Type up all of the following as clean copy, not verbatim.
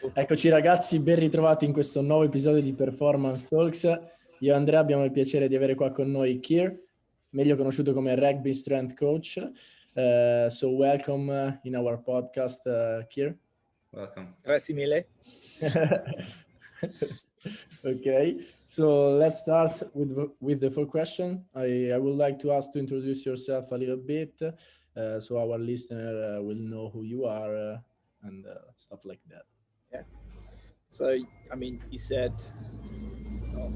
Eccoci ragazzi, ben ritrovati in questo nuovo episodio di Performance Talks. Io e Andrea abbiamo il piacere di avere qua con noi Keir, meglio conosciuto come Rugby Strength Coach. So welcome in our podcast, Keir. Welcome. Grazie mille. Okay, so let's start with the first question. I would like to ask to introduce yourself a little bit, so our listener will know who you are and stuff like that. Yeah. So, I mean, you said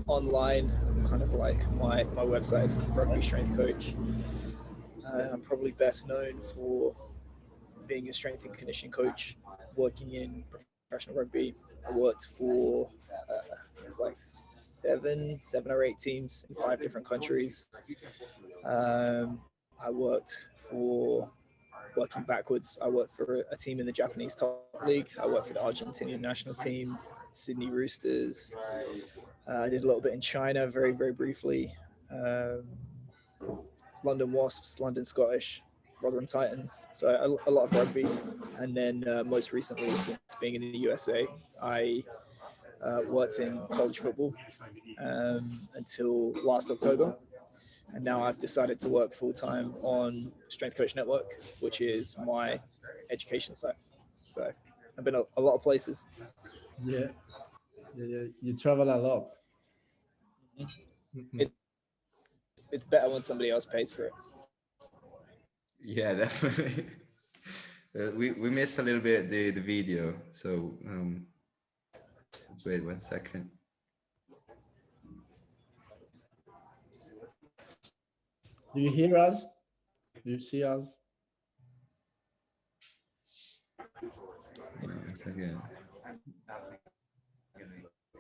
online, kind of like my website is Rugby Strength Coach. I'm probably best known for being a strength and conditioning coach, working in professional rugby. I worked for it's like seven or eight teams in 5 different countries. I worked for, working backwards, I worked for a team in the Japanese top league. I worked for the Argentinian national team, Sydney Roosters. I did a little bit in China, very, very briefly. London Wasps, London Scottish, Rotherham Titans. So a lot of rugby. And then most recently, since being in the USA, I worked in college football until last October. And now I've decided to work full-time on Strength Coach Network, which is my education site. So I've been a lot of places. Yeah. You travel a lot. It's better when somebody else pays for it. Yeah, definitely. We missed a little bit the video, so let's wait 1 second. Do you hear us? Do you see us?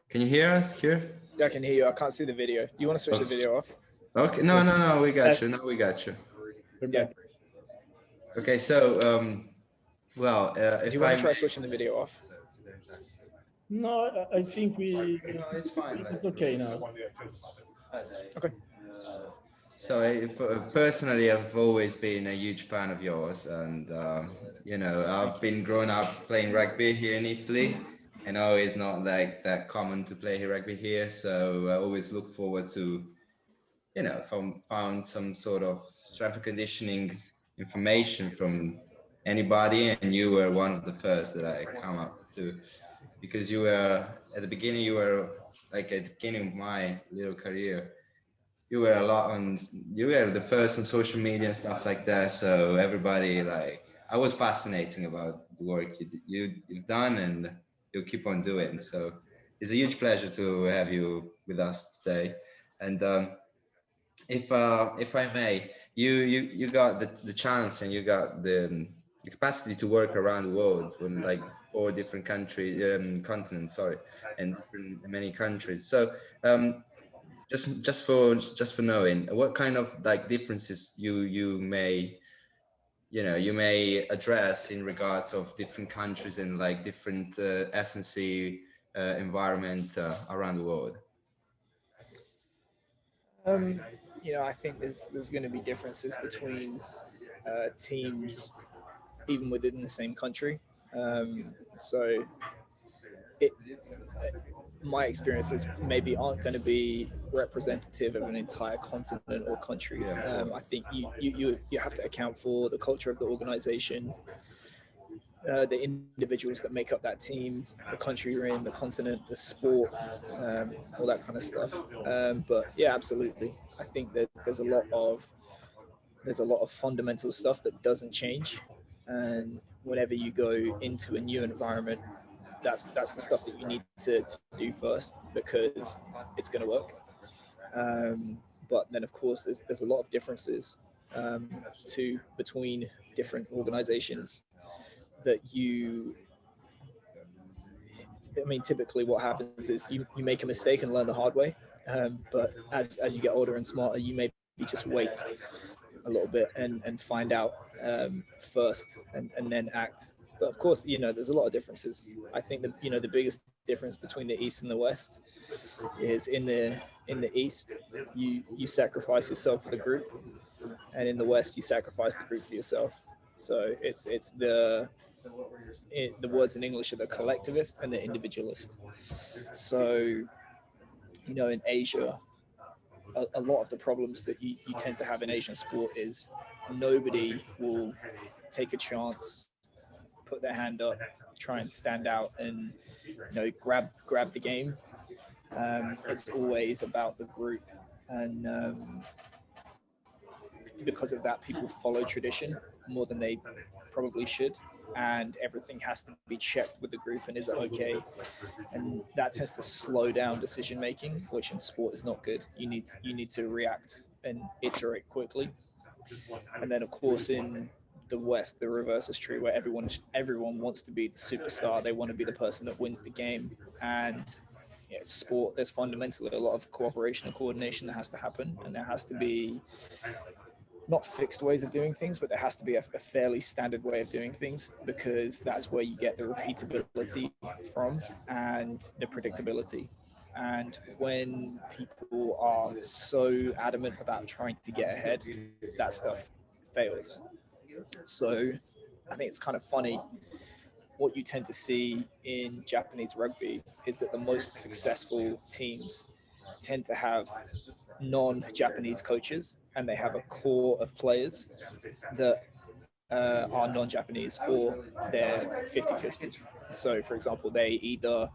Can you hear us, Keir? Yeah, I can hear you. I can't see the video. Do you want to switch the video off? Okay, no, we got you. No, we got you. Yeah. Okay, so well, if do you want to try switching the video off? No, I think we. No, it's fine. It's okay now. Okay. So personally, I've always been a huge fan of yours, and you know, I've been growing up playing rugby here in Italy, and I know it's not like that common to play rugby here, so I always look forward to, you know, found some sort of strength and conditioning information from anybody, and you were one of the first that I come up to, because you were at the beginning, you were like at the beginning of my little career. You were you were the first on social media and stuff like that. So everybody, like, I was fascinating about the work you've done, and you'll keep on doing. So it's a huge pleasure to have you with us today. And if I may, you got the chance, and you got the capacity to work around the world from like 4 different countries, continents, sorry, and many countries. So just for knowing, what kind of like differences you may address in regards of different countries and like different S&C environment around the world? You know, I think there's going to be differences between teams, even within the same country. So my experiences maybe aren't going to be representative of an entire continent or country. I think you have to account for the culture of the organization, the individuals that make up that team, the country you're in, the continent, the sport, all that kind of stuff. But yeah, absolutely. I think that there's a lot of fundamental stuff that doesn't change, and whenever you go into a new environment, that's the stuff that you need to do first, because it's going to work. But then, of course, there's a lot of differences between different organizations that typically what happens is you make a mistake and learn the hard way. But as you get older and smarter, you maybe just wait a little bit and find out first and then act. But of course, you know, there's a lot of differences. I think that, you know, the biggest difference between the East and the West is in the East, you sacrifice yourself for the group, and in the West, you sacrifice the group for yourself. So it's the the words in English are the collectivist and the individualist. So, you know, in Asia, a lot of the problems that you tend to have in Asian sport is nobody will take a chance, put their hand up, try and stand out and, you know, grab the game. It's always about the group, and because of that, people follow tradition more than they probably should, and everything has to be checked with the group and is it okay, and that tends to slow down decision making, which in sport is not good. You need to react and iterate quickly. And then of course in the West, the reverse is true, where everyone wants to be the superstar. They want to be the person that wins the game. And sport, there's fundamentally a lot of cooperation and coordination that has to happen, and there has to be not fixed ways of doing things, but there has to be a fairly standard way of doing things, because that's where you get the repeatability from and the predictability. And when people are so adamant about trying to get ahead, that stuff fails. So I think it's kind of funny. What you tend to see in Japanese rugby is that the most successful teams tend to have non-Japanese coaches, and they have a core of players that are non-Japanese, or they're 50-50. So for example, they either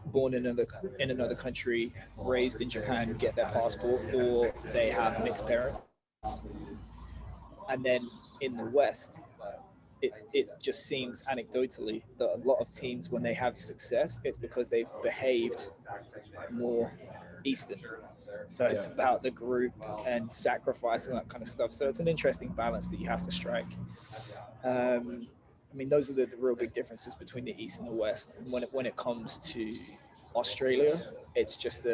born in another country, raised in Japan, get their passport, or they have mixed parents. And then in the West, it just seems anecdotally that a lot of teams, when they have success, it's because they've behaved more Eastern. So it's about the group and sacrifice and that kind of stuff. So it's an interesting balance that you have to strike. I mean, those are the real big differences between the East and the West. And when it comes to Australia, it's just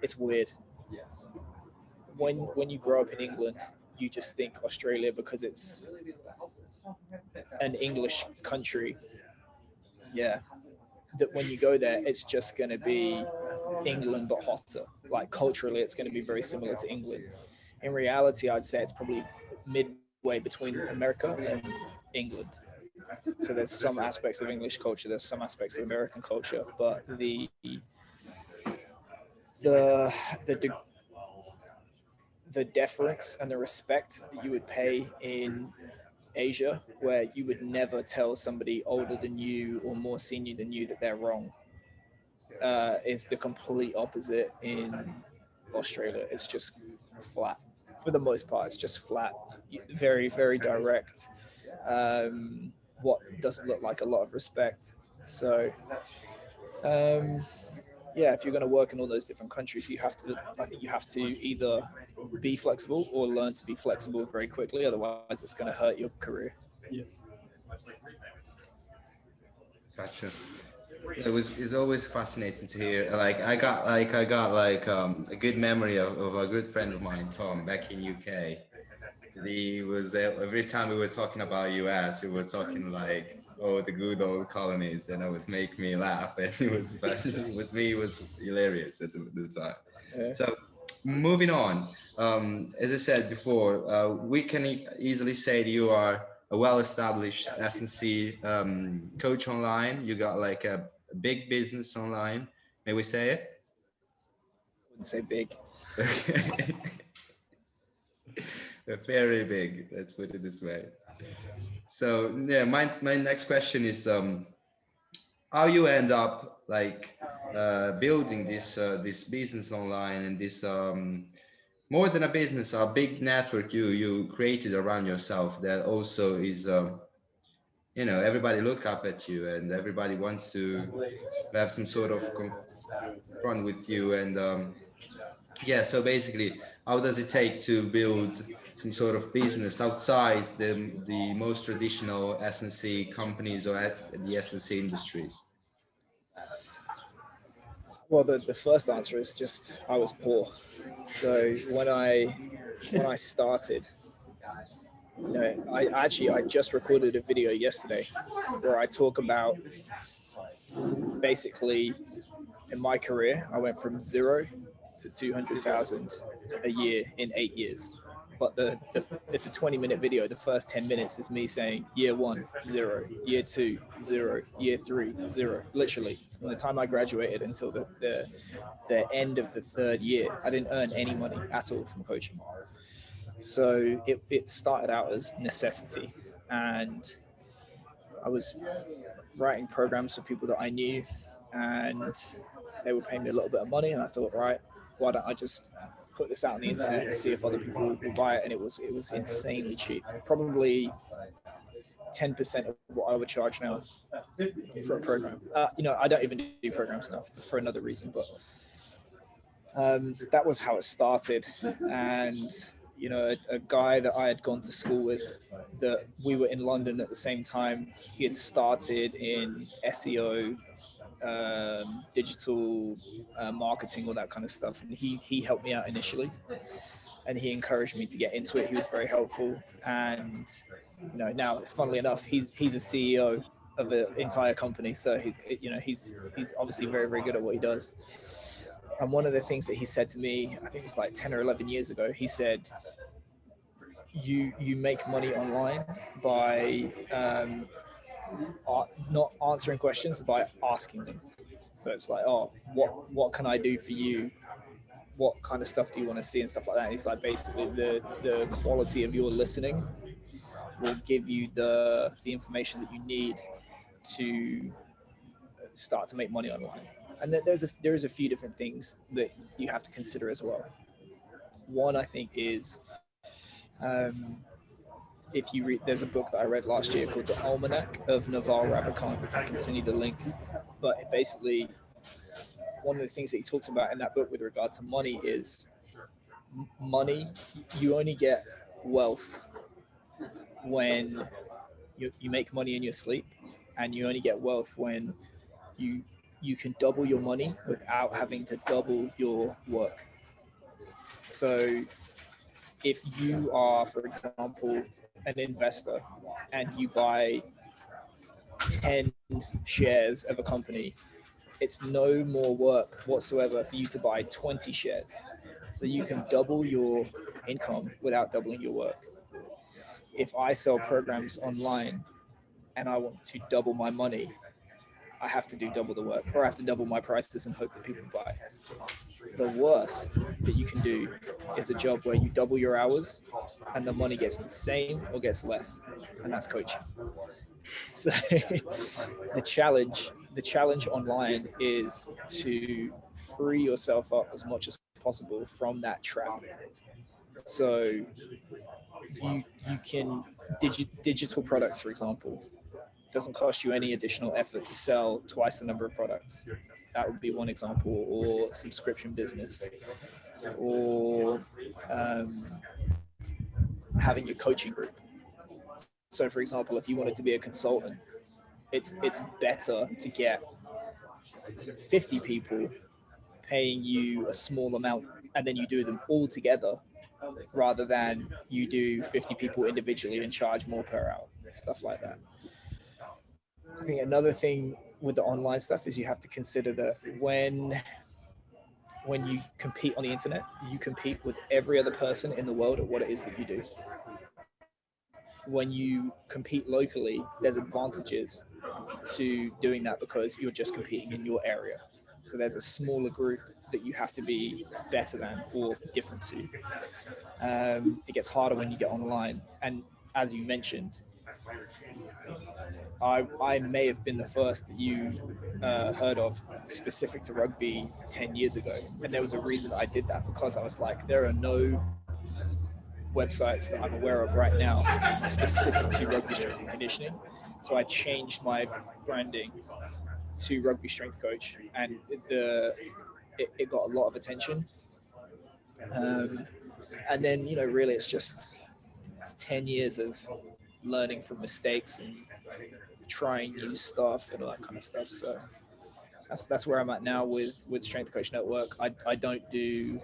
it's weird. When you grow up in England, you just think Australia, because it's an English country. Yeah. That when you go there, it's just going to be England, but hotter. Like culturally, it's going to be very similar to England. In reality, I'd say it's probably midway between America and England. So there's some aspects of English culture, there's some aspects of American culture, but the deference and the respect that you would pay in Asia, where you would never tell somebody older than you or more senior than you that they're wrong, is the complete opposite in Australia. It's just flat. For the most part, it's just flat. Very, very direct. What doesn't look like a lot of respect. So, yeah, if you're going to work in all those different countries, I think you have to either be flexible or learn to be flexible very quickly. Otherwise, it's going to hurt your career. Yeah. Gotcha. It's always fascinating to hear. I got a good memory of a good friend of mine, Tom, back in UK. He was every time we were talking about US, we were talking like, oh, the good old colonies, and it was make me laugh, and it was hilarious at the time. Yeah. So moving on, as I said before, we can easily say that you are a well-established S&C coach online. You got like a big business online. May we say it? I wouldn't say big. Very big. Let's put it this way. So yeah, my next question is how you end up like building this business online, and this more than a business, a big network you created around yourself that also is everybody look up at you, and everybody wants to have some sort of confront with you, and yeah, so basically, how does it take to build some sort of business outside the most traditional S&C companies or at the S&C industries? Well, the first answer is just I was poor. So when I started, I just recorded a video yesterday where I talk about basically in my career, I went from 0 to 200,000 a year in 8 years. but it's a 20-minute video. The first 10 minutes is me saying year 1, 0, year 2, 0, year 3, 0. Literally, from the time I graduated until the end of the 3rd year, I didn't earn any money at all from coaching. So it started out as necessity, and I was writing programs for people that I knew, and they were paying me a little bit of money, and I thought, right, why don't I just put this out on the internet and see if other people will buy it? And it was insanely cheap, probably 10% of what I would charge now for a program. I don't even do programs now for another reason, but that was how it started. And a guy that I had gone to school with, that we were in London at the same time, he had started in SEO, digital marketing, all that kind of stuff, and he helped me out initially, and he encouraged me to get into it. He was very helpful, and now, funnily enough, he's a CEO of an entire company, so he's obviously very, very good at what he does. And one of the things that he said to me, I think it was like 10 or 11 years ago, he said, you make money online by not answering questions, by asking them. So it's like, oh, what can I do for you? What kind of stuff do you want to see, and stuff like that. And he's like, basically the quality of your listening will give you the information that you need to start to make money online. And there is a few different things that you have to consider as well. One, I think, is if you read, there's a book that I read last year called The Almanac of Naval Ravikant. I can send you the link. But basically, one of the things that he talks about in that book with regard to money is money. You only get wealth when you make money in your sleep, and you only get wealth when you can double your money without having to double your work. So if you are, for example, an investor and you buy 10 shares of a company, it's no more work whatsoever for you to buy 20 shares. So you can double your income without doubling your work. If I sell programs online and I want to double my money, I have to do double the work, or I have to double my prices and hope that people buy. The worst that you can do is a job where you double your hours and the money gets the same or gets less, and that's coaching. So the challenge online is to free yourself up as much as possible from that trap. So you can digital products, for example, doesn't cost you any additional effort to sell twice the number of products. That would be one example. Or subscription business, or having your coaching group. So for example, if you wanted to be a consultant, it's better to get 50 people paying you a small amount and then you do them all together, rather than you do 50 people individually and charge more per hour, stuff like that. I think another thing with the online stuff is you have to consider that when you compete on the internet, you compete with every other person in the world at what it is that you do. When you compete locally, there's advantages to doing that because you're just competing in your area. So there's a smaller group that you have to be better than or different to. It gets harder when you get online. And as you mentioned, I may have been the first that you heard of specific to rugby 10 years ago. And there was a reason that I did that, because I was like, there are no websites that I'm aware of right now specific to rugby strength and conditioning. So I changed my branding to Rugby Strength Coach, and it got a lot of attention. And then, really it's 10 years of learning from mistakes and trying new stuff and all that kind of stuff. So that's where I'm at now with Strength Coach Network. I don't do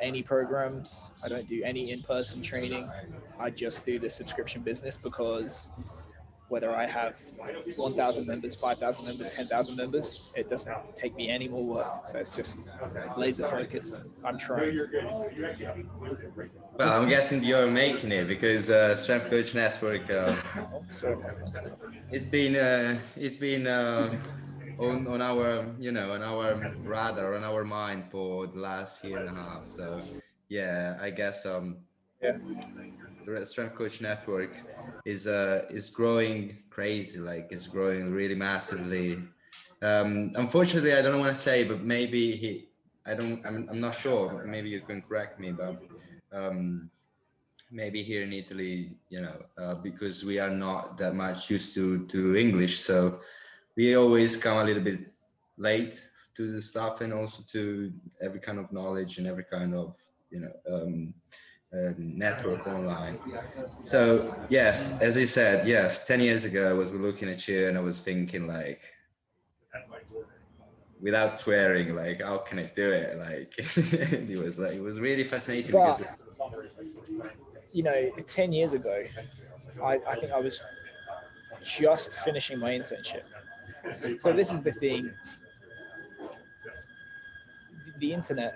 any programs. I don't do any in-person training. I just do the subscription business, because whether I have 1,000 members, 5,000 members, 10,000 members. It doesn't take me any more work. So it's just laser focus. I'm trying. Well, I'm guessing you're making it because Strength Coach Network. It's been on our on our radar, on our mind for the last year and a half. So yeah, I guess the Strength Coach Network is growing crazy, like it's growing really massively. Unfortunately, I don't want to say, but maybe I'm not sure. Maybe you can correct me, but maybe here in Italy, because we are not that much used to English, so we always come a little bit late to the stuff, and also to every kind of knowledge and every kind of network online. So yes, as I said, yes, 10 years ago I was looking at you and I was thinking, like, without swearing, like, how can I do it? Like, it was really fascinating. But, because 10 years ago, I think I was just finishing my internship. So this is the thing. The internet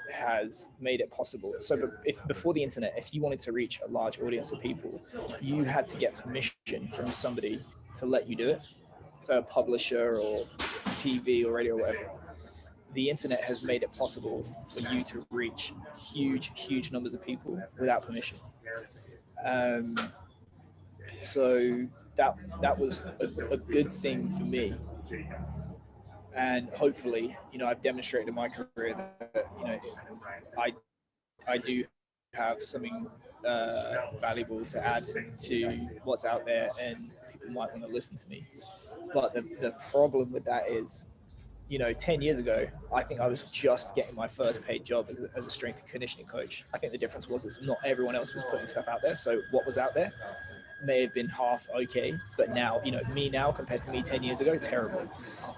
has made it possible. So before the internet, if you wanted to reach a large audience of people, you had to get permission from somebody to let you do it. So a publisher or TV or radio or whatever. The internet has made it possible for you to reach huge numbers of people without permission. So that was a good thing for me. And hopefully, I've demonstrated in my career that, I do have something valuable to add to what's out there, and people might want to listen to me. But the problem with that is, 10 years ago, I think I was just getting my first paid job as a strength and conditioning coach. I think the difference was is not everyone else was putting stuff out there. So what was out there may have been half okay, but now, me now compared to me 10 years ago, terrible.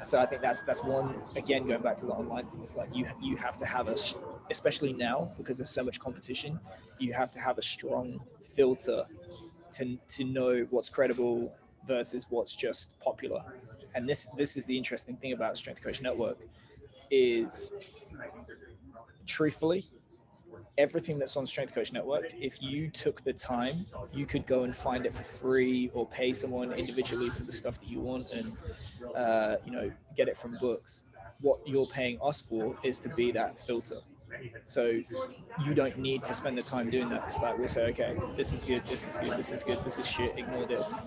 So I think that's one, again, going back to the online thing, it's like you have to have especially now, because there's so much competition, you have to have a strong filter to know what's credible versus what's just popular. And this is the interesting thing about Strength Coach Network is, truthfully, everything that's on Strength Coach Network, if you took the time, you could go and find it for free or pay someone individually for the stuff that you want, and get it from books. What you're paying us for is to be that filter. So you don't need to spend the time doing that. It's like, we'll say, okay, this is good, this is good, this is good, this is shit, ignore this.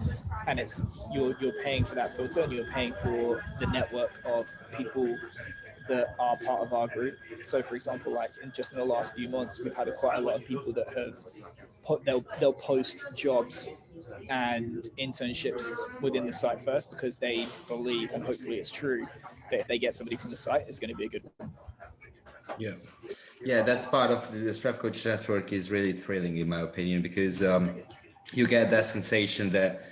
And it's you're paying for that filter, and you're paying for the network of people that are part of our group. So for example, like just in the last few months, we've had quite a lot of people that have they'll post jobs and internships within the site first, because they believe, and hopefully it's true, that if they get somebody from the site, it's going to be a good one. Yeah, that's part of the Strength Coach Network is really thrilling, in my opinion, because you get that sensation that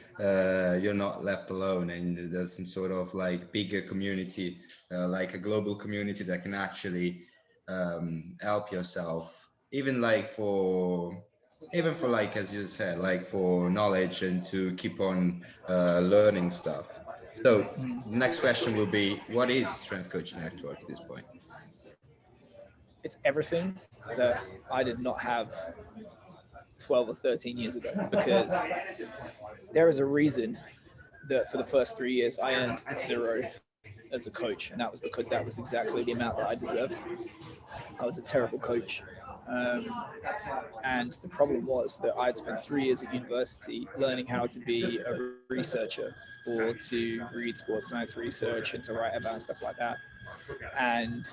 you're not left alone, and there's some sort of like bigger community, like a global community that can actually help yourself, even for like, as you said, like for knowledge and to keep on learning stuff. So next question will be, what is Strength Coach Network at this point? It's everything that I did not have 12 or 13 years ago, because there is a reason that for the first 3 years I earned 0 as a coach, and that was because that was exactly the amount that I deserved. I was a terrible coach, and the problem was that I had spent 3 years at university learning how to be a researcher, or to read sports science research and to write about stuff like that. And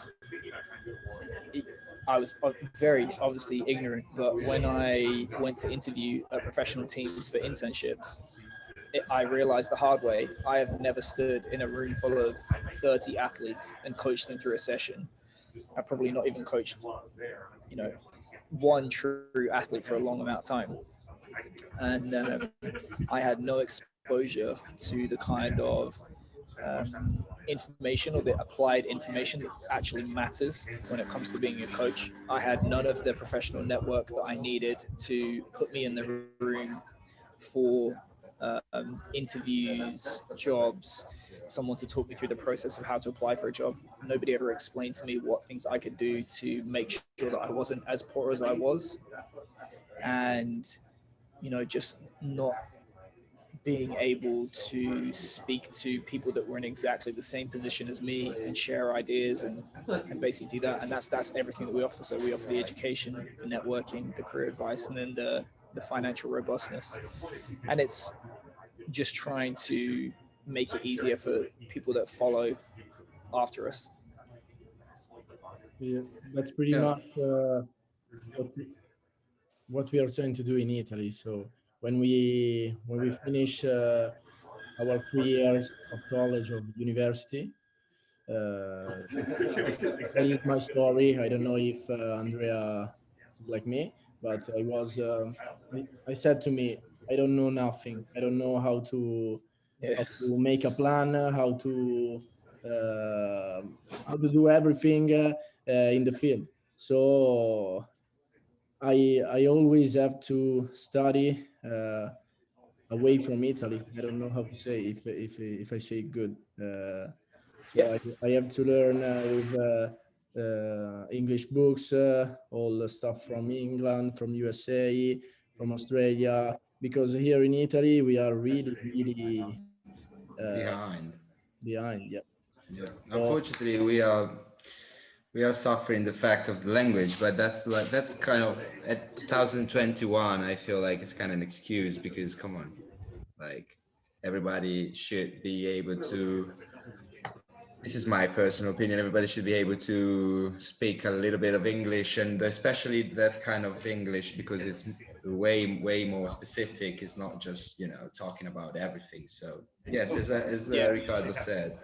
I was very obviously ignorant, but when I went to interview professional teams for internships, I realized the hard way, I have never stood in a room full of 30 athletes and coached them through a session. I've probably not even coached, one true athlete for a long amount of time. And I had no exposure to the kind of information, or the applied information that actually matters when it comes to being a coach. I had none of the professional network that I needed to put me in the room for interviews, jobs, someone to talk me through the process of how to apply for a job. Nobody ever explained to me what things I could do to make sure that I wasn't as poor as I was. And, you know, just not being able to speak to people that were in exactly the same position as me and share ideas and basically do that. And that's everything that we offer. So we offer the education, the networking, the career advice, and then the financial robustness. And it's just trying to make it easier for people that follow after us. Yeah, that's pretty much what we are trying to do in Italy. So when we finish our 3 years of college or university, that is my story. I don't know if Andrea is like me, but I said to me, I don't know nothing. I don't know how to make a plan, how to do everything in the field. So I always have to study away from Italy. I don't know how to say if I say it good. I have to learn with English books, all the stuff from England, from USA, from Australia, because here in Italy we are really behind. Yeah. Unfortunately, we are suffering the fact of the language, but that's kind of at 2021. I feel like it's kind of an excuse because come on, like everybody should be able to. This is my personal opinion. Everybody should be able to speak a little bit of English, and especially that kind of English because it's way more specific. It's not just talking about everything. So yes, as Ricardo said,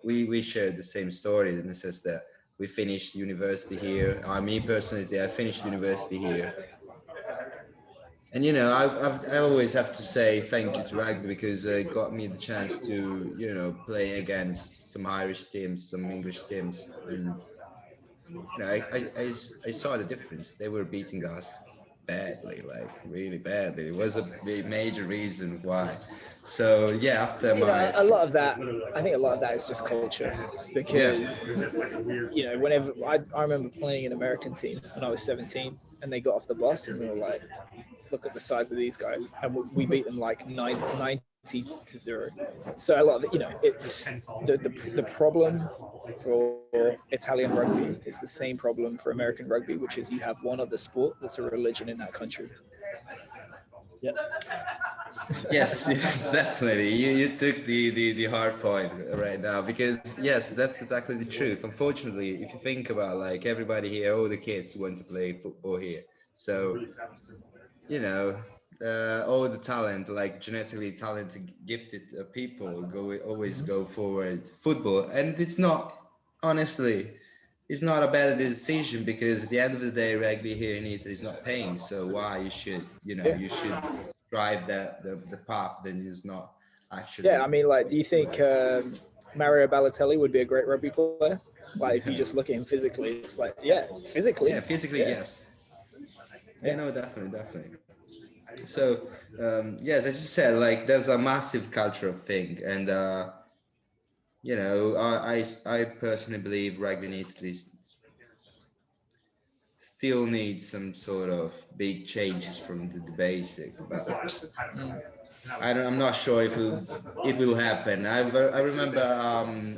we shared the same story in the sense that we finished university here. Me personally, I finished university here. And I always have to say thank you to rugby because it got me the chance to play against some Irish teams, some English teams, and I saw the difference. They were beating us badly, like really badly. It was a major reason why. So yeah, after a lot of that, I think a lot of that is just culture because whenever I remember playing an American team when I was 17, and they got off the bus and we were like, look at the size of these guys, and we beat them like 90-0. So a lot of the problem for Italian rugby is the same problem for American rugby, which is you have one other sport that's a religion in that country. Yeah. Yes, definitely. You took the hard point right now because yes, that's exactly the truth. Unfortunately, if you think about like everybody here, all the kids want to play football here, so all the talent, like genetically talented, gifted people always go forward football, and it's not a bad decision because at the end of the day, rugby here in Italy is not paying. So why you should drive the path then is not actually. Yeah, I mean, like, do you think Mario Balotelli would be a great rugby player? Like, if you just look at him physically, it's like, physically, yes. Yeah, no, definitely. So yes, as you said, like there's a massive cultural thing, and I personally believe rugby in Italy still needs some sort of big changes from the basic, but I'm not sure if it will happen. I remember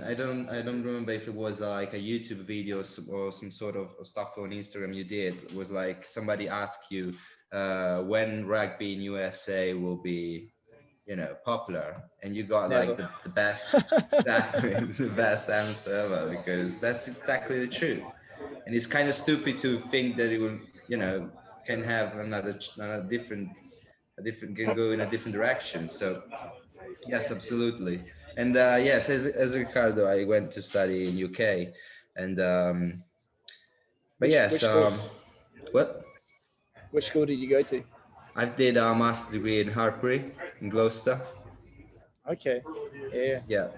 I don't remember if it was like a YouTube video or some sort of stuff on Instagram you did. It was like somebody asked you when rugby in USA will be popular, and you got Never. like the best the best answer ever, because that's exactly the truth. And it's kind of stupid to think that it will can have another different can go in a different direction. So yes, absolutely. And yes, as Ricardo, I went to study in UK, and but yes, what? Which school did you go to? I did a master's degree in Harbury in Gloucester. Okay. Yeah.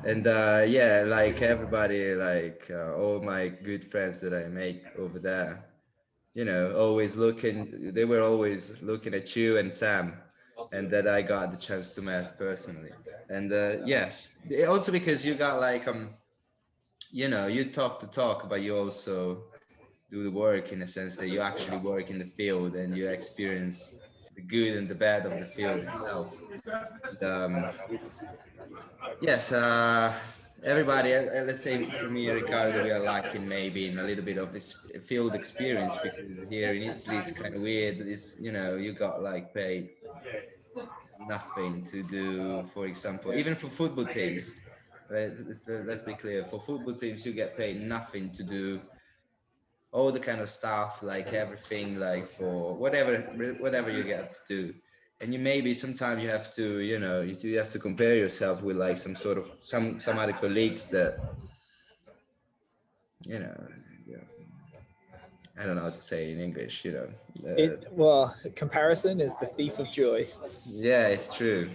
And like everybody, like all my good friends that I make over there, they were always looking at you and Sam and that I got the chance to meet personally. And yes, also because you got like you talk the talk, but you also do the work, in a sense that you actually work in the field and you experience the good and the bad of the field itself. And, yes, everybody, let's say for me, Ricardo, we are lacking maybe in a little bit of this field experience, because here in Italy it's kind of weird. It's, you got like paid nothing to do, for example, even for football teams. Let's be clear, for football teams, you get paid nothing to do all the kind of stuff, like everything, like for whatever you get to do. And you maybe sometimes you have to, you have to compare yourself with like some sort of some other colleagues that, I don't know how to say in English, well, comparison is the thief of joy. Yeah, it's true.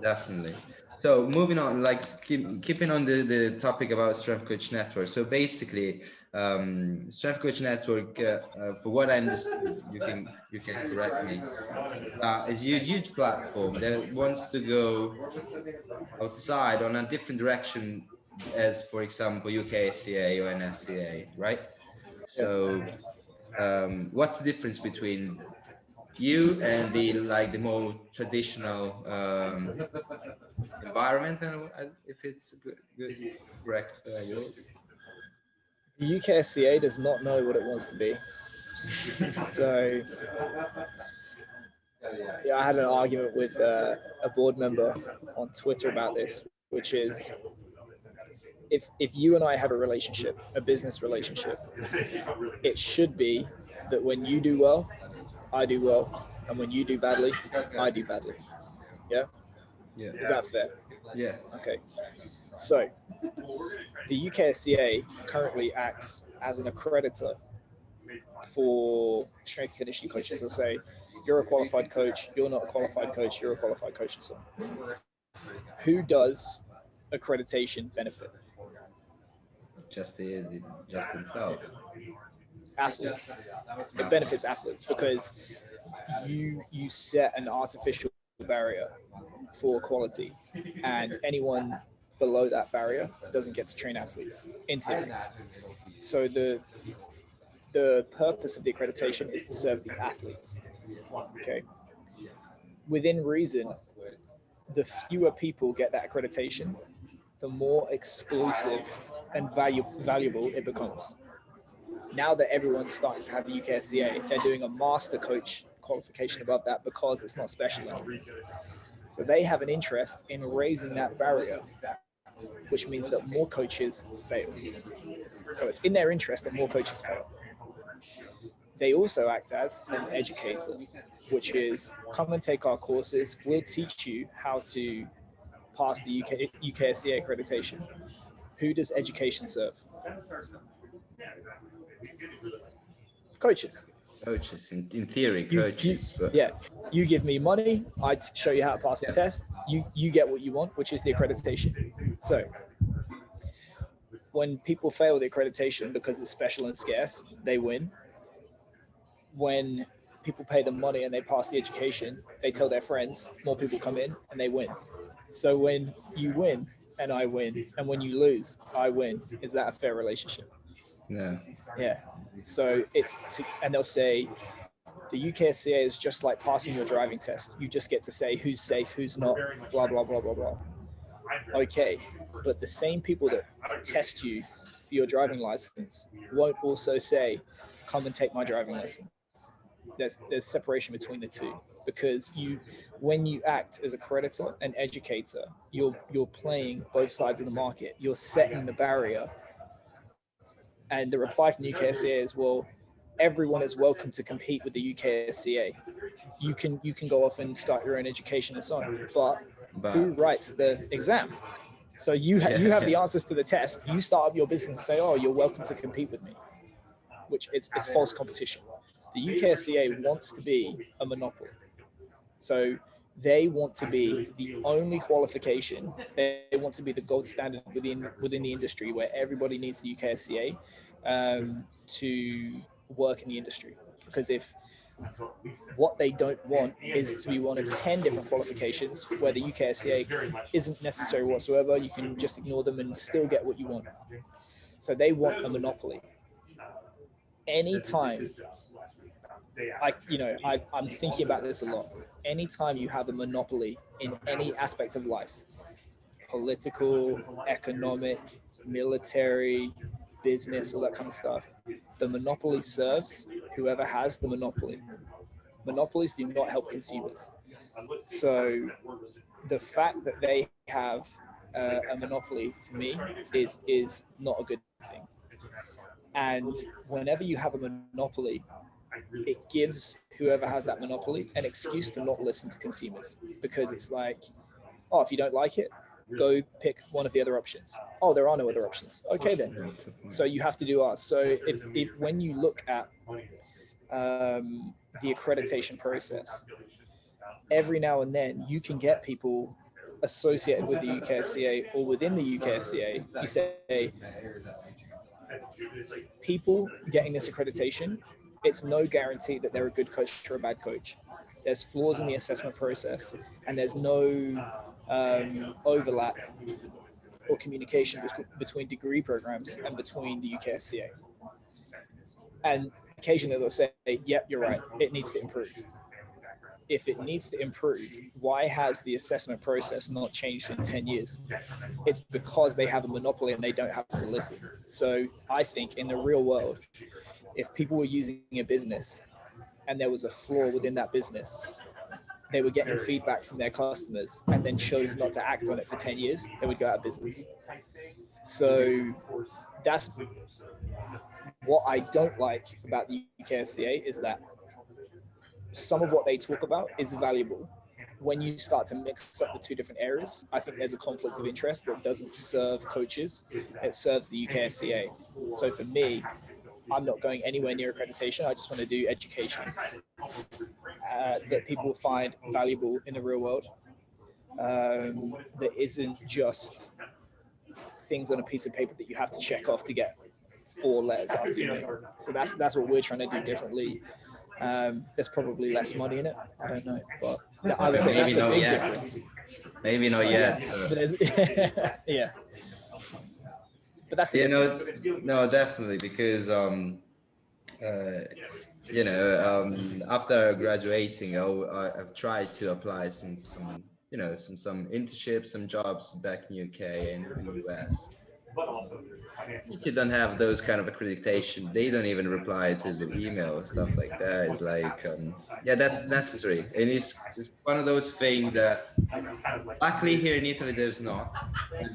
Definitely. So moving on, like keeping on the topic about Strength Coach Network. So basically, Strength Coach Network, for what I understood, you can correct me, is a huge platform that wants to go outside on a different direction, as for example UKSCA or NSCA, right? So what's the difference between you and the more traditional environment, and if it's good correct word? The UKSCA does not know what it wants to be. So yeah, I had an argument with a board member on Twitter about this, which is, if you and I have a relationship, a business relationship, it should be that when you do well, I do well, and when you do badly, I do badly. Yeah? Yeah. Is that fair? Yeah. Okay. So the UKSCA currently acts as an accreditor for strength and conditioning coaches. They'll say, you're a qualified coach, you're not a qualified coach, you're a qualified coach, and so on. Who does accreditation benefit? Just himself. Athletes. It benefits athletes because you set an artificial barrier for quality, and anyone below that barrier doesn't get to train athletes, in theory. So the purpose of the accreditation is to serve the athletes. Okay. Within reason, the fewer people get that accreditation, the more exclusive and valuable it becomes. Now that everyone's starting to have the UKSCA, they're doing a master coach qualification above that because it's not special anymore. So they have an interest in raising that barrier, which means that more coaches fail. So it's in their interest that more coaches fail. They also act as an educator, which is, come and take our courses. We'll teach you how to pass the UKSCA accreditation. Who does education serve? Coaches. Coaches, in theory, coaches. But yeah, you give me money, I show you how to pass the test. You get what you want, which is the accreditation. So when people fail the accreditation because it's special and scarce, they win. When people pay them money and they pass the education, they tell their friends, more people come in, and they win. So when you win and I win, and when you lose, I win, is that a fair relationship? No. Yeah. So and they'll say, the UKSCA is just like passing your driving test. You just get to say who's safe, who's not, blah, blah, blah, blah, blah. Okay, but the same people that test you for your driving license won't also say, come and take my driving license. There's separation between the two, because when you act as a creditor and educator, you're playing both sides of the market. You're setting the barrier. And the reply from the UKSCA is, well, everyone is welcome to compete with the UKSCA. You can go off and start your own education and so on, but who writes the exam? So you have the answers to the test. You start up your business and say, oh, you're welcome to compete with me, which it's false competition. The UKSCA wants to be a monopoly. So they want to be the only qualification. They want to be the gold standard within the industry, where everybody needs the UKSCA to work in the industry. Because if What they don't want is to be one of 10 different qualifications where the UKSCA isn't necessary whatsoever. You can just ignore them and still get what you want. So they want a monopoly. Anytime, I'm thinking about this a lot. Anytime you have a monopoly in any aspect of life, political, economic, military, business, all that kind of stuff, the monopoly serves whoever has the monopoly. Monopolies do not help consumers. So the fact that they have a monopoly, to me, is not a good thing. And whenever you have a monopoly, it gives whoever has that monopoly an excuse to not listen to consumers, because it's like, oh, if you don't like it, go pick one of the other options. Oh, there are no other options. Okay, then. So you have to do ours. So if when you look at the accreditation process, every now and then you can get people associated with the UKSCA or within the UKSCA. You say, people getting this accreditation, it's no guarantee that they're a good coach or a bad coach. There's flaws in the assessment process, and there's no overlap or communication between degree programs and between the UKSCA. And occasionally they'll say, yep, you're right, it needs to improve. If it needs to improve, why has the assessment process not changed in 10 years? It's because they have a monopoly and they don't have to listen. So I think in the real world, if people were using a business and there was a flaw within that business, they were getting feedback from their customers and then chose not to act on it for 10 years, they would go out of business. So that's what I don't like about the UKSCA, is that some of what they talk about is valuable. When you start to mix up the two different areas, I think there's a conflict of interest that doesn't serve coaches, it serves the UKSCA. So for me, I'm not going anywhere near accreditation. I just want to do education that people will find valuable in the real world. That isn't just things on a piece of paper that you have to check off to get 4 letters after your name. So that's what we're trying to do differently. There's probably less money in it. I don't know, but I would say that's the big difference. Maybe not yet. Yeah. But that's the difference. No, definitely, because after graduating, I've tried to apply some internships, some jobs back in UK and in the US. If you don't have those kind of accreditation, they don't even reply to the email, stuff like that. It's like, that's necessary. And it's one of those things that luckily here in Italy, there's not.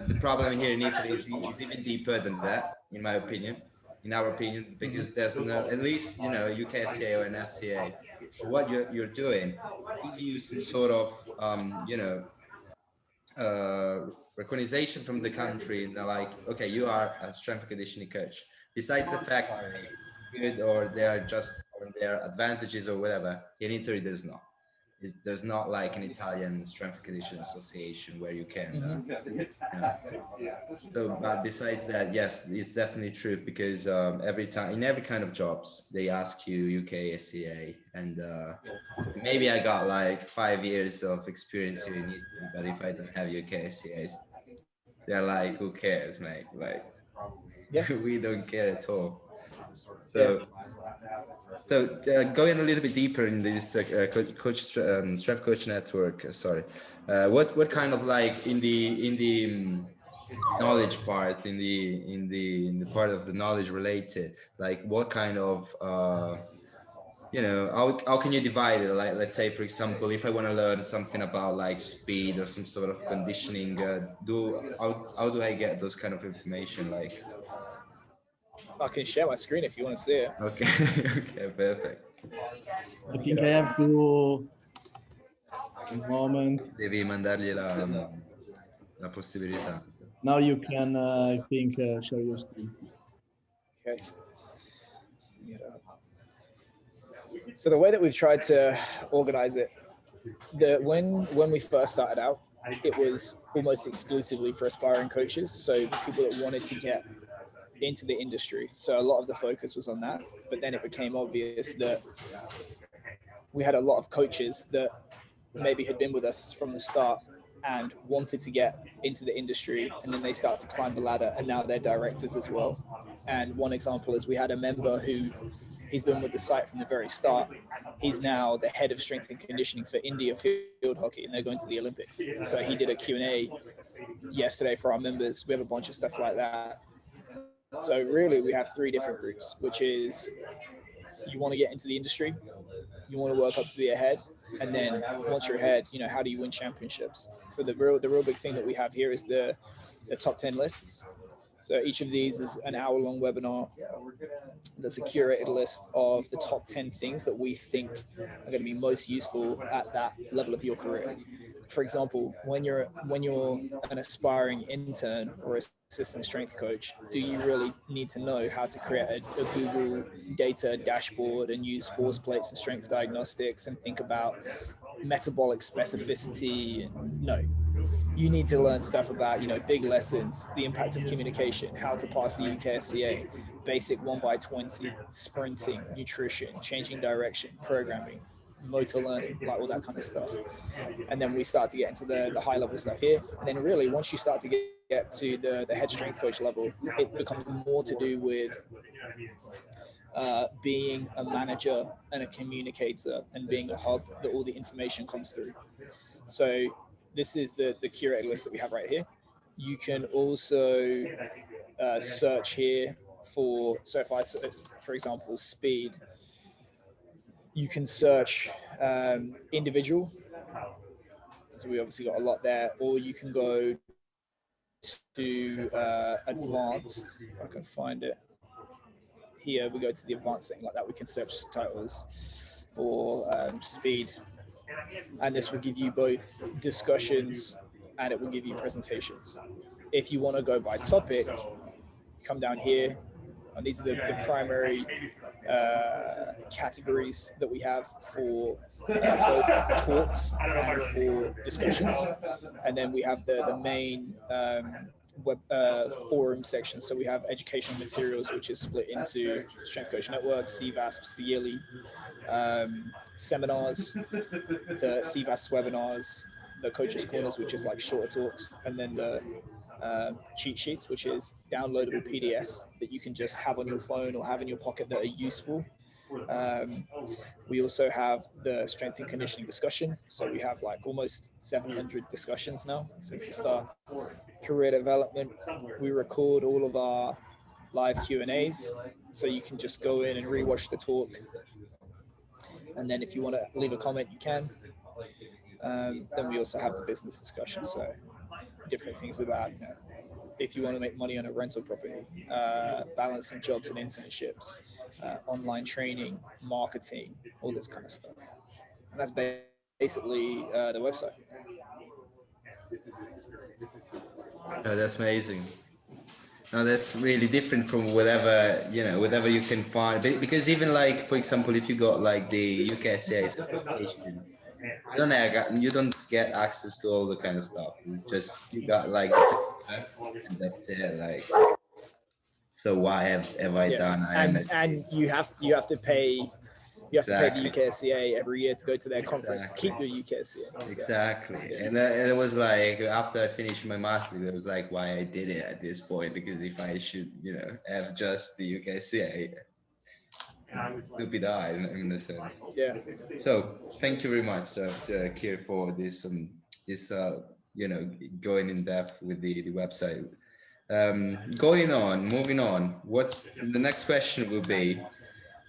The problem here in Italy is even deeper than that, in our opinion, because there's no, at least, UKSCA or an SCA, what you're doing, give you some sort of, recognition from the country, and they're like, okay, you are a strength and conditioning coach. Besides the fact that they're good or they are just on their advantages or whatever, in Italy there's not like an Italian strength and conditioning association where you can. So, but besides that, yes, it's definitely true, because every time in every kind of jobs they ask you UKSCA, and maybe I got like 5 years of experience here in Italy, but if I don't have UKSCAs, they're like, who cares, mate? Like, we don't care at all. So going a little bit deeper in this strength coach network. What kind of, like, in the knowledge part, in the part of the knowledge related, like what kind of how can you divide it? Like, let's say, for example, if I want to learn something about like speed or some sort of conditioning, how do I get those kind of information? Like, I can share my screen if you want to see it. Okay. Okay, perfect. I think I have to. A moment. Devi mandargli la possibilità. Now you can, I think, share your screen. Okay. So the way that we've tried to organize it, when we first started out, it was almost exclusively for aspiring coaches, so people that wanted to get into the industry. So a lot of the focus was on that, but then it became obvious that we had a lot of coaches that maybe had been with us from the start and wanted to get into the industry, and then they start to climb the ladder, and now they're directors as well. And one example is we had a member who, he's been with the site from the very start. He's now the head of strength and conditioning for India field hockey, and they're going to the Olympics. So he did a Q&A yesterday for our members. We have a bunch of stuff like that. So really we have three different groups, which is you want to get into the industry, you want to work up to be ahead, and then once you're ahead, you know, how do you win championships? So the real big thing that we have here is the top 10 lists. So each of these is an hour-long webinar that's a curated list of the top 10 things that we think are going to be most useful at that level of your career. For example, when you're an aspiring intern or assistant strength coach, do you really need to know how to create a Google data dashboard and use force plates and strength diagnostics and think about metabolic specificity? No. You need to learn stuff about, you know, big lessons, the impact of communication, how to pass the UKSCA, basic 1x20, sprinting, nutrition, changing direction, programming, motor learning, like all that kind of stuff. And then we start to get into the high level stuff here. And then really, once you start to get to the head strength coach level, it becomes more to do with being a manager and a communicator and being a hub that all the information comes through. So this is the curated list that we have right here. You can also search here for, so if I, for example, speed, you can search individual. So we obviously got a lot there, or you can go to advanced, if I can find it. Here we go to the advanced thing like that. We can search titles for speed. And this will give you both discussions and it will give you presentations. If you want to go by topic, come down here. And these are the primary categories that we have for both talks and for discussions. And then we have the main web forum section. So we have educational materials, which is split into Strength Coach Network, CVASPs, the yearly seminars, the CVAS webinars, the Coaches Corners, which is like shorter talks, and then the cheat sheets, which is downloadable PDFs that you can just have on your phone or have in your pocket that are useful. We also have the strength and conditioning discussion. So we have like almost 700 discussions now since the start. Career development, we record all of our live Q&As. So you can just go in and rewatch the talk. And then if you want to leave a comment, you can. Then we also have the business discussion. So different things about, you know, if you want to make money on a rental property, balancing jobs and internships, online training, marketing, all this kind of stuff. And that's basically the website. Oh, that's amazing. No, that's really different from whatever you can find. Because even like, for example, if you got like the UKSCA certification, you don't get access to all the kind of stuff. It's just you got like, and that's it. Like, so why have I done? And you have to pay. You have to pay the UKSCA every year to go to their conference to keep your UKSCA. Exactly. And it was like, after I finished my master's, it was like why I did it at this point, because if I should, have just the UKSCA, stupid eye in a sense. Yeah. So thank you very much, Keir, for this, going in depth with the website. Moving on, what's the next question will be,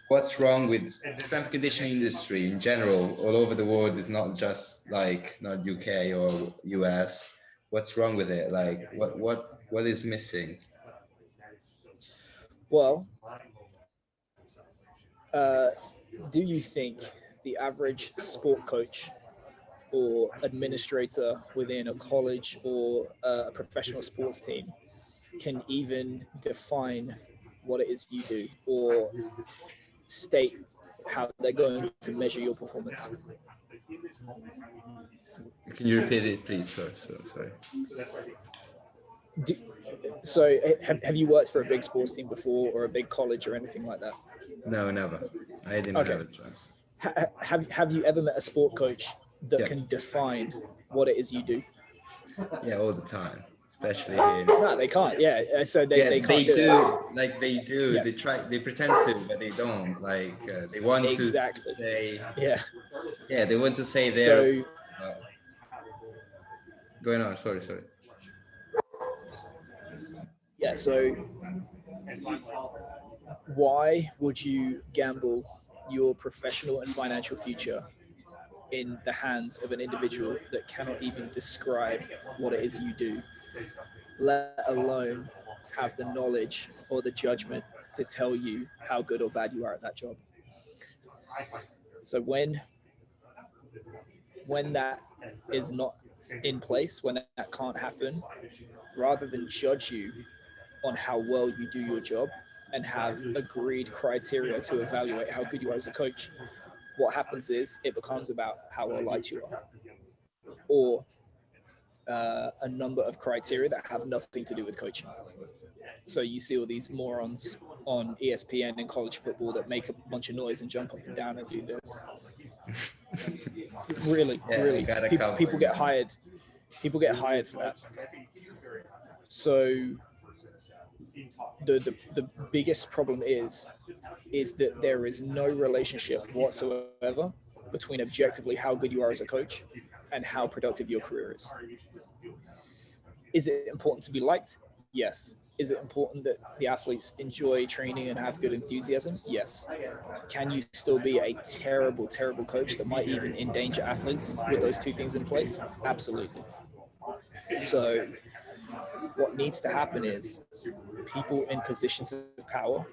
what's wrong with strength conditioning industry in general all over the world? It's not just like, not UK or US. What's wrong with it? Like what is missing? Well, do you think the average sport coach or administrator within a college or a professional sports team can even define what it is you do or state how they're going to measure your performance? Can you repeat it, please? Sorry. So have you worked for a big sports team before or a big college or anything like that? No, never. I didn't have a chance. have you ever met a sport coach that can define what it is you do? Yeah, all the time, especially here. No, they can't. Yeah, so they can't they do do. Like they do. Yeah. They pretend to, but they don't. Like they want Exactly. to say. Yeah. They want to say they're going on. Sorry. Yeah. So why would you gamble your professional and financial future in the hands of an individual that cannot even describe what it is you do, let alone have the knowledge or the judgment to tell you how good or bad you are at that job? So when that is not in place, when that can't happen, rather than judge you on how well you do your job and have agreed criteria to evaluate how good you are as a coach, what happens is it becomes about how well liked you are, or a number of criteria that have nothing to do with coaching. So you see all these morons on ESPN in college football that make a bunch of noise and jump up and down and do this. Really. People get hired. People get hired for that. So the biggest problem is that there is no relationship whatsoever between objectively how good you are as a coach and how productive your career is. Is it important to be liked? Yes. Is it important that the athletes enjoy training and have good enthusiasm? Yes. Can you still be a terrible, terrible coach that might even endanger athletes with those two things in place? Absolutely. So what needs to happen is people in positions of power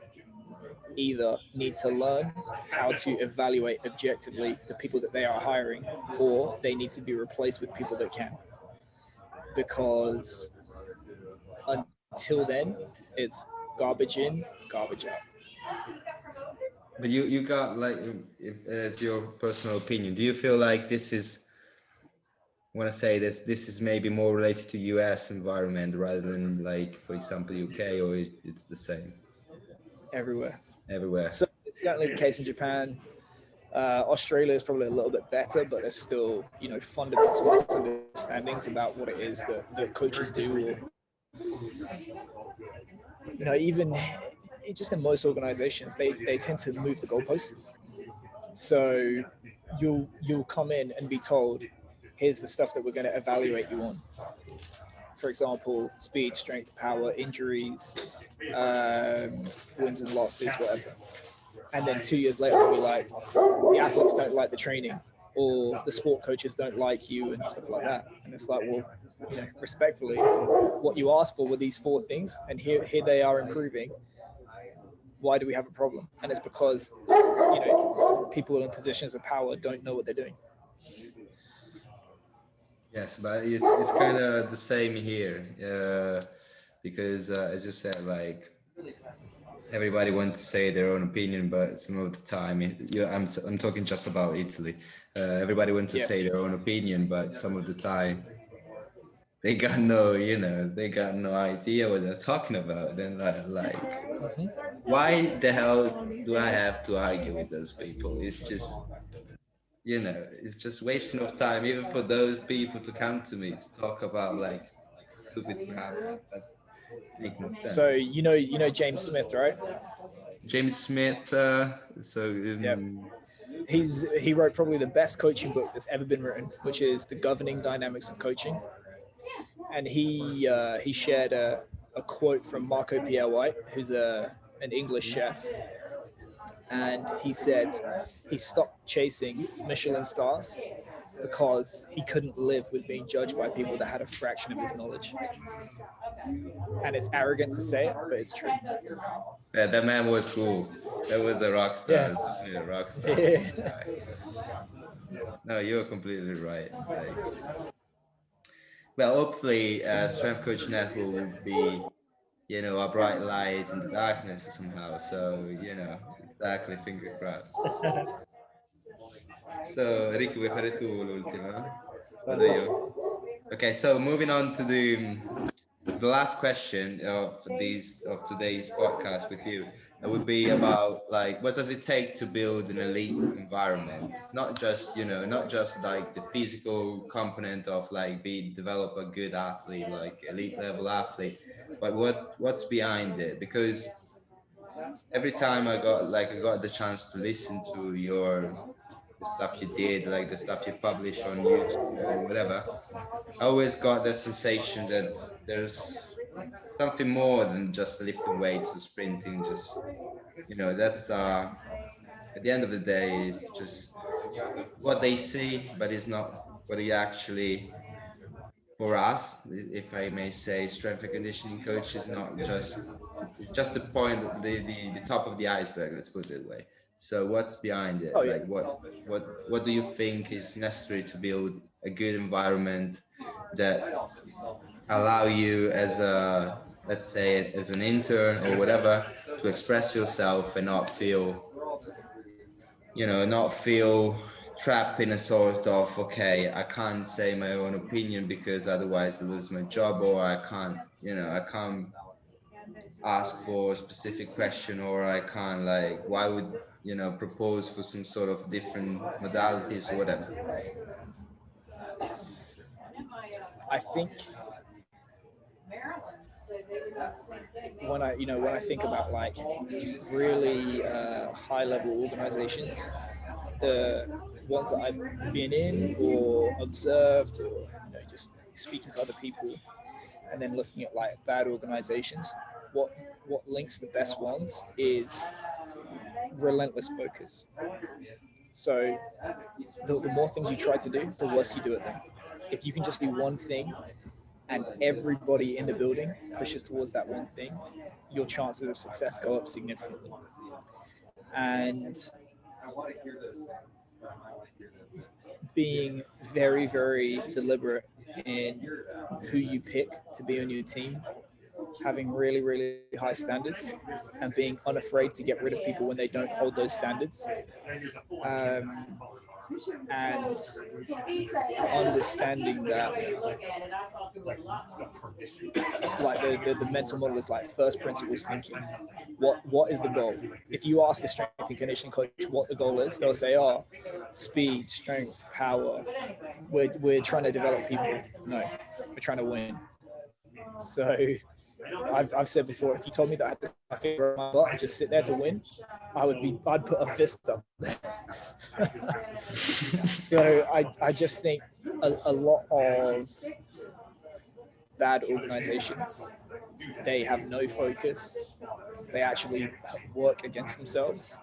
either need to learn how to evaluate objectively the people that they are hiring, or they need to be replaced with people that can. Because until then, it's garbage in, garbage out. But you got like, as your personal opinion, do you feel like this is, when I say this is maybe more related to US environment rather than, like, for example, UK, or it's the same? Everywhere. So it's certainly the case in Japan. Australia is probably a little bit better, but there's still, fundamental misunderstandings about what it is that coaches do, or, even just in most organizations, they tend to move the goalposts. So you'll come in and be told, here's the stuff that we're going to evaluate you on. For example, speed, strength, power, injuries, wins and losses, whatever. And then 2 years later, we'll be like, the athletes don't like the training, or the sport coaches don't like you, and stuff like that. And it's like, well, respectfully, what you asked for were these 4 things, and here they are improving. Why do we have a problem? And it's because, people in positions of power don't know what they're doing. Yes, but it's kind of the same here, because as you said, like, everybody wants to say their own opinion, but some of the time, I'm talking just about Italy. Everybody wants to say their own opinion, but some of the time, they got no idea what they're talking about. Then why the hell do I have to argue with those people? It's just, it's just wasting of time, even for those people to come to me to talk about, like, stupid crap. That's make no sense. So you know James Smith, right? James Smith. He wrote probably the best coaching book that's ever been written, which is The Governing Dynamics of Coaching. And he shared a quote from Marco Pierre White, who's an English chef. And he said he stopped chasing Michelin stars because he couldn't live with being judged by people that had a fraction of his knowledge. And it's arrogant to say it, but it's true. Yeah, that man was cool. That was a rock star. Yeah. A rock star. Yeah. No, you're completely right. Like, well, hopefully, Strength Coach Network will be, a bright light in the darkness somehow. So, exactly, finger crossed. So, Ricky, vuoi fare tu l'ultima? Vado io. Okay, so moving on to the last question of today's podcast with you. it would be about like, what does it take to build an elite environment? It's not just, you know, not just like the physical component of like develop a good athlete, like elite level athlete, but what's behind it? Because every time I got the chance to listen to the stuff you did, like the stuff you publish on YouTube or whatever, I always got the sensation that there's something more than just lifting weights or sprinting. Just, you know, that's at the end of the day, it's just what they see, but it's not what it actually, for us, if I may say, strength and conditioning coach is not just, it's just the point, the top of the iceberg, let's put it that way. So what's behind it? Oh, yeah. Like what do you think is necessary to build a good environment that allow you as a, let's say, as an intern or whatever, to express yourself and not feel, you know, not feel trapped in a sort of, okay, I can't say my own opinion because otherwise I lose my job, or I can't, you know, I can't ask for a specific question, or I can't, like, why would, you know, propose for some sort of different modalities or whatever. I think when I think about like really high level organizations, the ones that I've been in or observed, or, you know, just speaking to other people, and then looking at like bad organizations, what links the best ones is relentless focus. So the more things you try to do, the worse you do at them. If you can just do one thing and everybody in the building pushes towards that one thing, your chances of success go up significantly. And being very, very deliberate in who you pick to be on your team, having really, really high standards, and being unafraid to get rid of people when they don't hold those standards. And understanding that, like the mental model is like first principles thinking. What is the goal? If you ask a strength and conditioning coach what the goal is, they'll say, oh, speed, strength, power. We're trying to develop people. No, we're trying to win. So I've said before, if you told me that I had to figure out my butt and just sit there to win, I'd put a fist up. So I just think a lot of bad organizations, they have no focus. They actually work against themselves.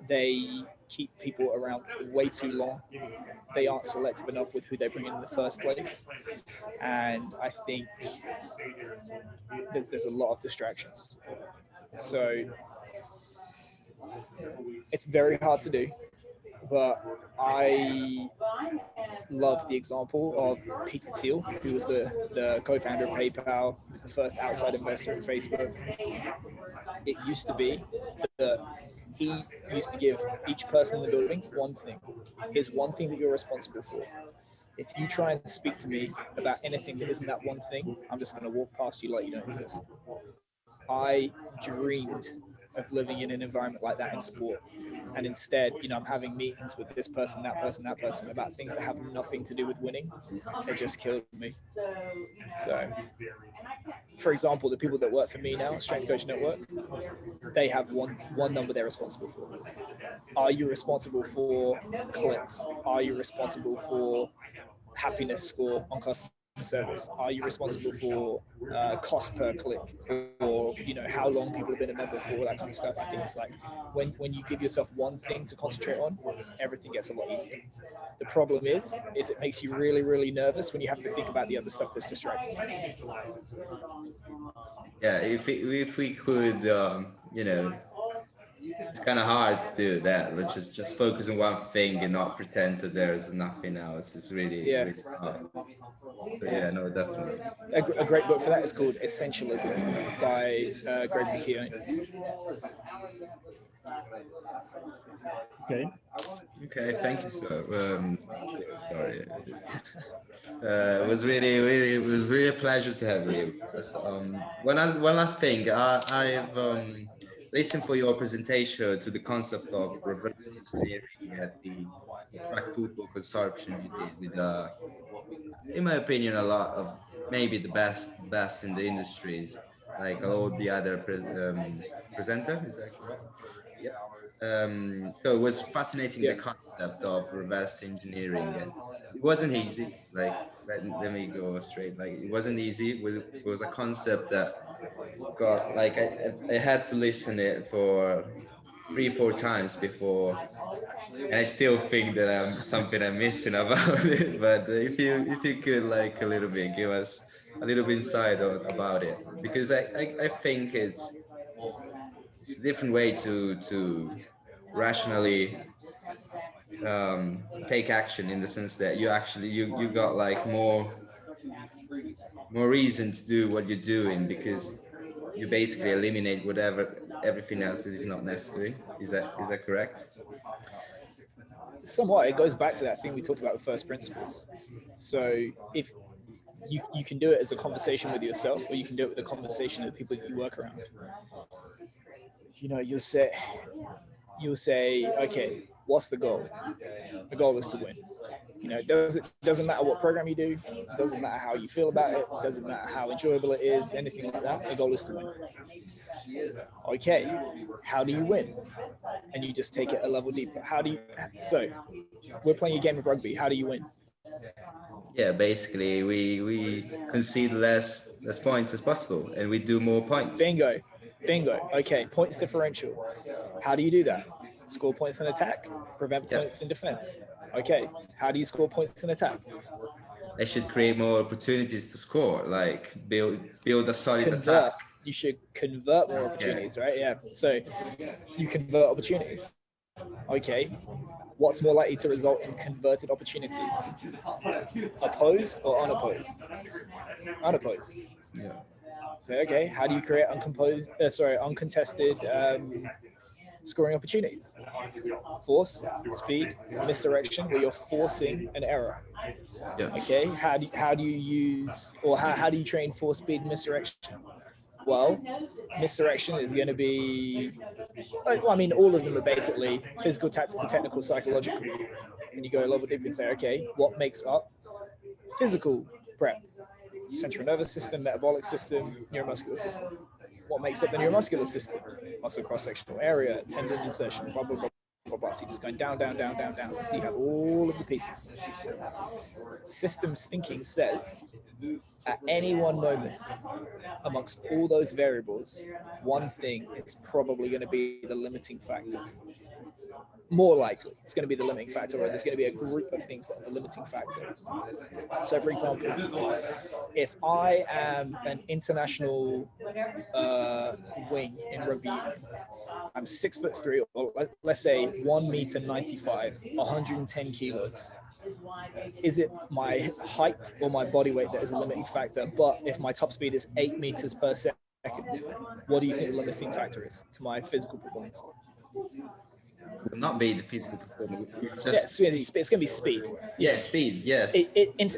They keep people around way too long. They aren't selective enough with who they bring in the first place. And I think that there's a lot of distractions. So it's very hard to do, but I love the example of Peter Thiel, who was the co-founder of PayPal, who was the first outside investor at Facebook. It used to be that he used to give each person in the building one thing. Here's one thing that you're responsible for. If you try and speak to me about anything that isn't that one thing, I'm just going to walk past you like you don't exist. I dreamed of living in an environment like that in sport. And instead, you know, I'm having meetings with this person, that person, that person about things that have nothing to do with winning. It just killed me. So, for example, the people that work for me now, Strength Coach Network, they have one number they're responsible for. Are you responsible for clicks? Are you responsible for happiness score on customer service? Are you responsible for cost per click, or, you know, how long people have been a member for, all that kind of stuff? I think it's like when you give yourself one thing to concentrate on, everything gets a lot easier. The problem is it makes you really, really nervous when you have to think about the other stuff that's distracting. Yeah, if we could, you know, it's kind of hard to do that. Let's just focus on one thing and not pretend that there's nothing else. It's really, really hard. But yeah, no, definitely. A great book for that is called Essentialism by Greg McKeown. Okay, thank you, sir. Sorry. It was really a pleasure to have you. One last thing. I've listen for your presentation to the concept of reverse engineering at the track football consortium you did with, in my opinion, a lot of maybe the best in the industries, like all the other presenter. Is that correct? Yep. So it was fascinating, the concept of reverse engineering, and it wasn't easy. Like, let me go straight. Like, it wasn't easy. It was a concept that got, like, I had to listen it for 3-4 times before, and I still think that I'm missing about it. But if you could, like, a little bit give us a little bit insight about it, because I think it's a different way to rationally take action, in the sense that you got, like, more reason to do what you're doing, because you basically eliminate everything else that is not necessary. Is that correct? Somewhat, it goes back to that thing we talked about with first principles. So if you can do it as a conversation with yourself, or you can do it with a conversation with the people that you work around. You know, you'll say, okay, what's the goal? The goal is to win. You know, it doesn't matter what program you do, it doesn't matter how you feel about it doesn't matter how enjoyable it is, anything like that. The goal is to win. Okay, how do you win? And you just take it a level deeper. So we're playing a game of rugby. How do you win? Yeah, basically we concede less points as possible, and we do more points. Bingo. Okay, points differential. How do you do that? Score points in attack, prevent points in defense. Okay, how do you score points in attack? They should create more opportunities to score, like build a solid attack. You should convert more opportunities, right? Yeah. So you convert opportunities. Okay, what's more likely to result in converted opportunities? Opposed or unopposed? Unopposed. Yeah. So, okay, how do you create uncontested scoring opportunities? Force, speed, misdirection, where you're forcing an error. Yeah. Okay, how do you use, or how do you train force, speed, and misdirection? Well, misdirection is going to be, I mean, all of them are basically physical, tactical, technical, psychological. And you go a level deeper and say, okay, what makes up physical prep? Central nervous system, metabolic system, neuromuscular system. What makes up the neuromuscular system? Muscle cross-sectional area, tendon insertion, blah, blah, blah, blah, blah. So you're just going down until you have all of the pieces. Systems thinking says, at any one moment, amongst all those variables, one thing is probably going to be the limiting factor. More likely, it's going to be the limiting factor, or there's going to be a group of things that are the limiting factor. So, for example, if I am an international wing in rugby union, I'm 6'3", or let's say 1m95, 110 kilos. Is it my height or my body weight that is a limiting factor? But if my top speed is 8 meters per second, what do you think the limiting factor is to my physical performance? Will not be the physical performance. It's going to be speed. Yeah, speed. Yes.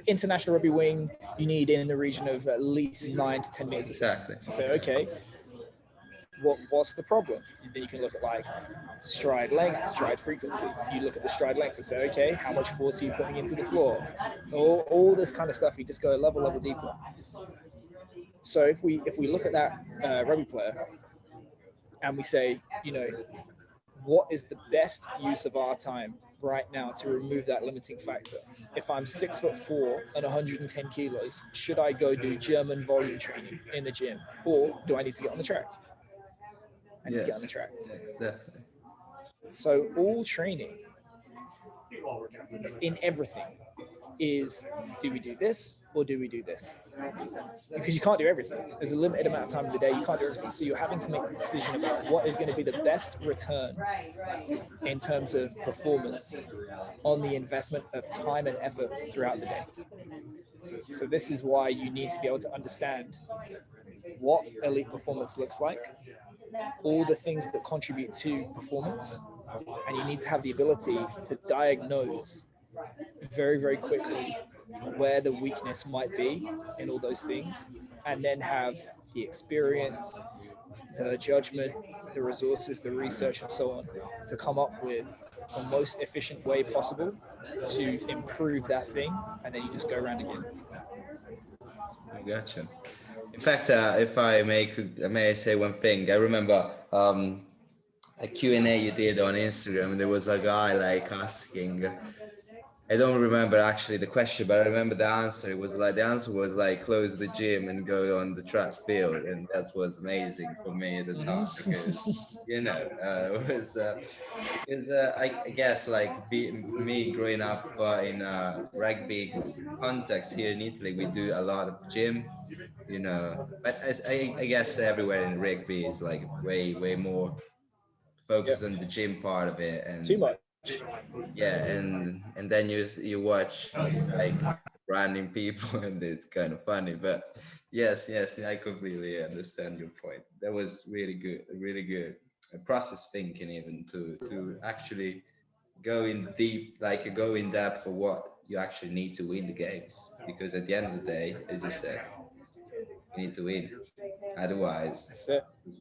International rugby wing, you need in the region of at least 9 to 10 meters. Exactly. So okay, what's the problem? Then you can look at, like, stride length, stride frequency. You look at the stride length and say, okay, how much force are you putting into the floor? All this kind of stuff. You just go a level deeper. So if we look at that rugby player and we say, you know, what is the best use of our time right now to remove that limiting factor? If I'm 6'4" and 110 kilos, should I go do German volume training in the gym, or do I need to get on the track? I need to get on the track. Yes, definitely. So all training in everything is, do we do this or do we do this? Because you can't do everything. There's a limited amount of time in the day. You can't do everything. So you're having to make a decision about what is going to be the best return in terms of performance on the investment of time and effort throughout the day. So this is why you need to be able to understand what elite performance looks like, all the things that contribute to performance, and you need to have the ability to diagnose very, very quickly where the weakness might be in all those things, and then have the experience, the judgment, the resources, the research, and so on, to come up with the most efficient way possible to improve that thing, and then you just go around again. I gotcha. In fact, if I may say one thing, I remember a Q&A you did on Instagram, and there was a guy like asking, I don't remember actually the question, but I remember the answer. The answer was like, close the gym and go on the track field. And that was amazing for me at the time, because, it was, I guess like for me growing up in a rugby context here in Italy, we do a lot of gym, but I guess everywhere in rugby is like way more focused on the gym part of it. And too much. Yeah, and then you watch like random people, and it's kind of funny. But yes, I completely understand your point. That was really good. Process thinking, even to actually go in deep, like go in depth for what you actually need to win the games. Because at the end of the day, as you said, you need to win. Otherwise, That's it. there's